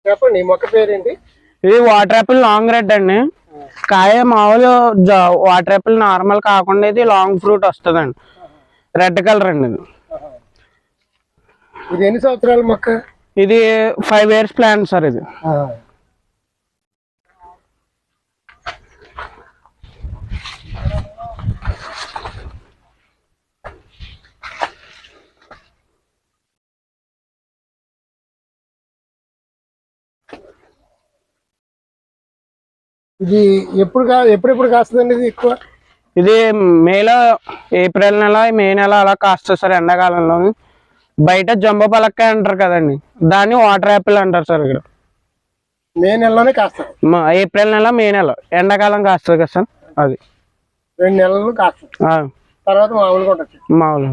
చెప్పండి ఈ మొక్క పేరేంటి? ఇది వాటర్ యాపిల్ లాంగ్ రెడ్ అండి. కాయ మామూలు వాటర్ యాపిల్ నార్మల్ కాకుండా ఇది లాంగ్ ఫ్రూట్ వస్తుందండి. రెడ్ కలర్ అండి ఇది. ఇది ఎన్ని సంవత్సరాల మొక్క? ఇది 5 years ప్లాంట్ సార్ ఇది. ఇది ఎప్పుడెప్పుడు కాస్తుందండి ఇది ఎక్కువ? ఇది మేలో ఏప్రిల్ నెల మే నెల అలా కాస్తుంది సార్ ఎండాకాలంలో. బయట జంబో పలక్కాయ అంటారు కదండి, దాన్ని వాటర్ యాపిల్ అంటారు సార్. ఇక్కడ మే నెలలోనే కాస్తుంది. ఏప్రిల్ నెల మే నెల ఎండాకాలం కాస్తుంది కదా సార్. అది 2 నెలలు కాస్తుంది, తర్వాత మామూలుగా ఉంటుంది. మామూలు.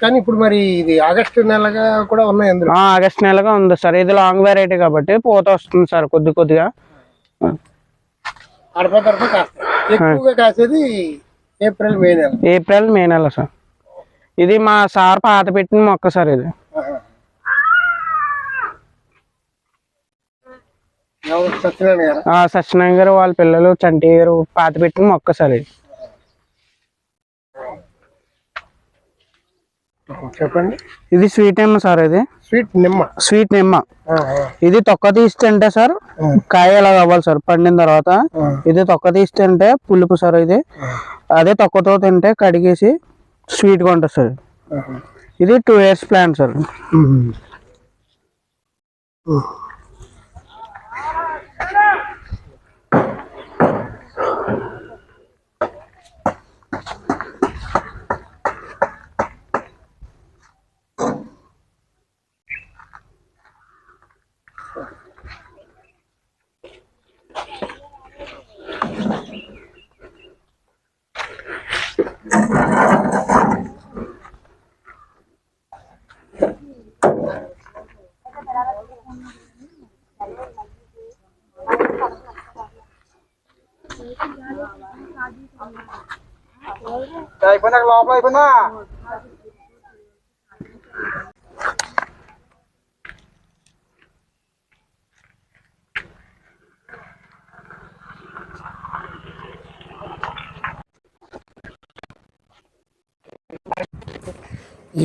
కానీ ఇప్పుడు మరి ఇది ఆగస్టు నెలగా కూడా ఉన్నాయి అందులో. ఆగస్టు నెలగా ఉంది సార్. ఇది లాంగ్ వెరైటీ కాబట్టి పూత వస్తుంది సార్ కొద్ది కొద్దిగా. అడప కాస్తుంది. ఎక్కువగా కాసేది ఏప్రిల్ మే నెల సార్. ఇది మా సార్ పాత పెట్టిన మొక్క సార్. ఇది సత్యనారాయణ గారు వాళ్ళ పిల్లలు చంటి గారు పాత పెట్టిన మొక్క సార్. ఇది చెప్పండి. ఇది స్వీట్ నిమ్మ సార్. ఇది స్వీట్ నిమ్మ. ఇది తొక్క తీసి తింటే సార్ కాయ ఎలా అవ్వాలి సార్ పండిన తర్వాత. ఇది తొక్క తీసి తింటే పులుపు సార్. ఇది అదే తొక్కతో తింటే కడిగేసి స్వీట్ గా ఉంటుంది సార్. ఇది 2 years ప్లాంట్ సార్.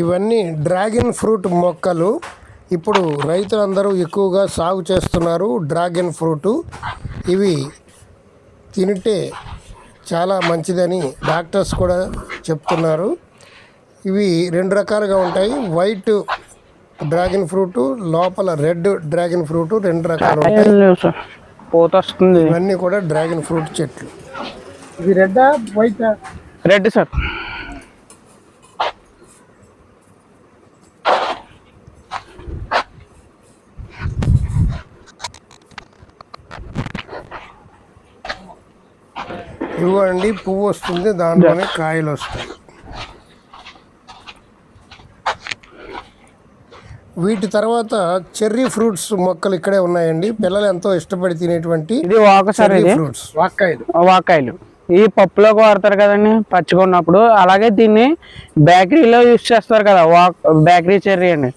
ఇవన్నీ డ్రాగన్ ఫ్రూట్ మొక్కలు. ఇప్పుడు రైతులందరూ ఎక్కువగా సాగు చేస్తున్నారు డ్రాగన్ ఫ్రూట్. ఇవి తింటే చాలా మంచిదని డాక్టర్స్ కూడా చెప్తున్నారు. ఇవి 2 రకాలుగా ఉంటాయి. వైట్ డ్రాగన్ ఫ్రూట్, లోపల రెడ్ డ్రాగన్ ఫ్రూట్, 2 రకాలు ఉంటాయి. ఇవన్నీ కూడా డ్రాగన్ ఫ్రూట్ చెట్లు. ఇది రెడ్డా వైటా? Red sir. ఇవ్వండి పువ్వు వస్తుంది, దాంట్లోనే కాయలు వస్తాయి. వీటి తర్వాత చెర్రీ ఫ్రూట్స్ మొక్కలు ఇక్కడే ఉన్నాయండి. పిల్లలు ఎంతో ఇష్టపడి తినేటువంటి ఫ్రూట్స్. వాకాయలు ఈ పప్పులోకి వాడతారు కదండి పచ్చిగా ఉన్నప్పుడు. అలాగే దీన్ని బేకరీలో యూజ్ చేస్తారు కదా, బేకరీ చెర్రీ అండి.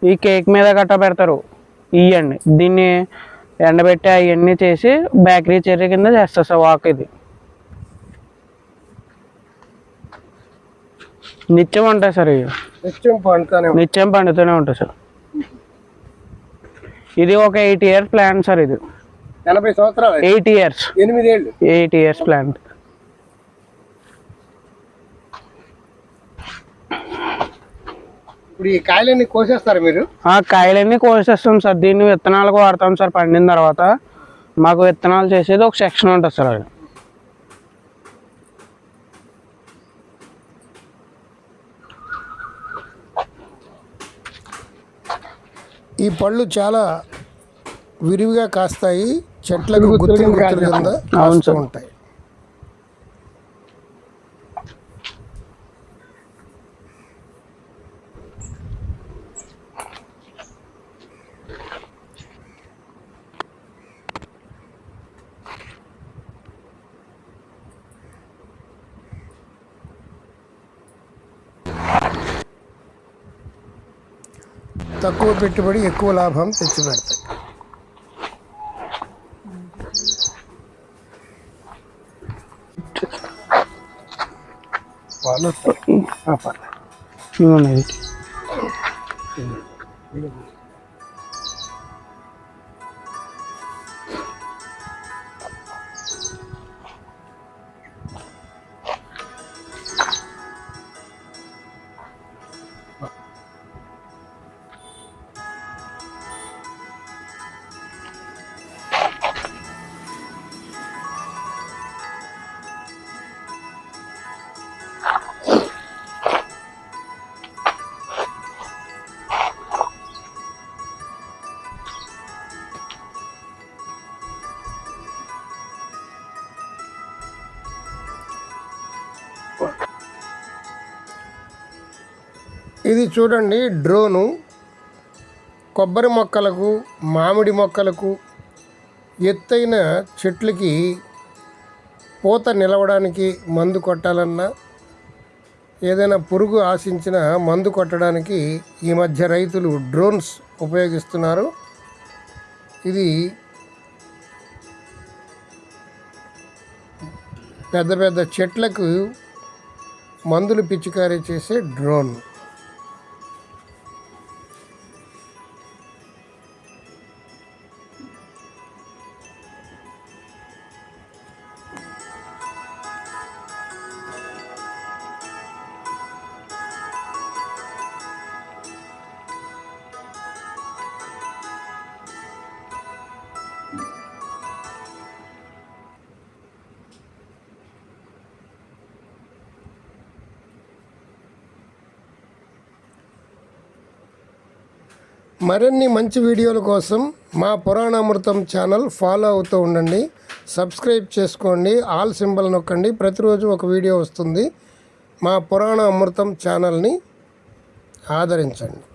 ఈ కేక్ మీద గట్టా పెడతారు. ఇవ్వండి దీన్ని ఎండబెట్టి అవన్నీ చేసి బేకరీ చెర్రీ కింద చేస్తారు సార్. ఇది నిత్యం ఉంటాయి సార్. ఇవి నిత్యం పండుతూనే ఉంటాయి సార్. ఇది ఒక 8 years ప్లాంట్ సార్. ఇది 80 సంవత్సరాలు. 8 years. 8 years plant. ఇప్పుడు ఈ కాయలన్నీ కోసేస్తారు మీరు? కాయలన్నీ కోసేస్తాం సార్. దీన్ని విత్తనాలకు వాడతాం సార్. పండిన తర్వాత మాకు విత్తనాలు చేసేది ఒక సెక్షన్ ఉంటుంది సార్. అది ఈ పళ్ళు చాలా విరివిగా కాస్తాయి. చెట్లకు గుత్తులు కింద కాస్తూ ఉంటాయి. తక్కువ పెట్టుబడి ఎక్కువ లాభం తెచ్చిపెడతాయి. పాలు ఇవ్వండి. ఇది చూడండి డ్రోను. కొబ్బరి మొక్కలకు, మామిడి మొక్కలకు, ఎత్తైన చెట్లకి పూత నిలవడానికి మందు కొట్టాలన్నా, ఏదైనా పురుగు ఆశించిన మందు కొట్టడానికి ఈ మధ్య రైతులు డ్రోన్స్ ఉపయోగిస్తున్నారు. ఇది పెద్ద పెద్ద చెట్లకు మందులు పిచికారీ చేసే డ్రోన్. మరిన్ని మంచి వీడియోల కోసం మా పురాణామృతం ఛానల్ ఫాలో అవుతూ ఉండండి. సబ్స్క్రైబ్ చేసుకోండి, ఆల్ సింబల్ నొక్కండి. ప్రతిరోజు ఒక వీడియో వస్తుంది. మా పురాణ అమృతం ఛానల్ని ఆదరించండి.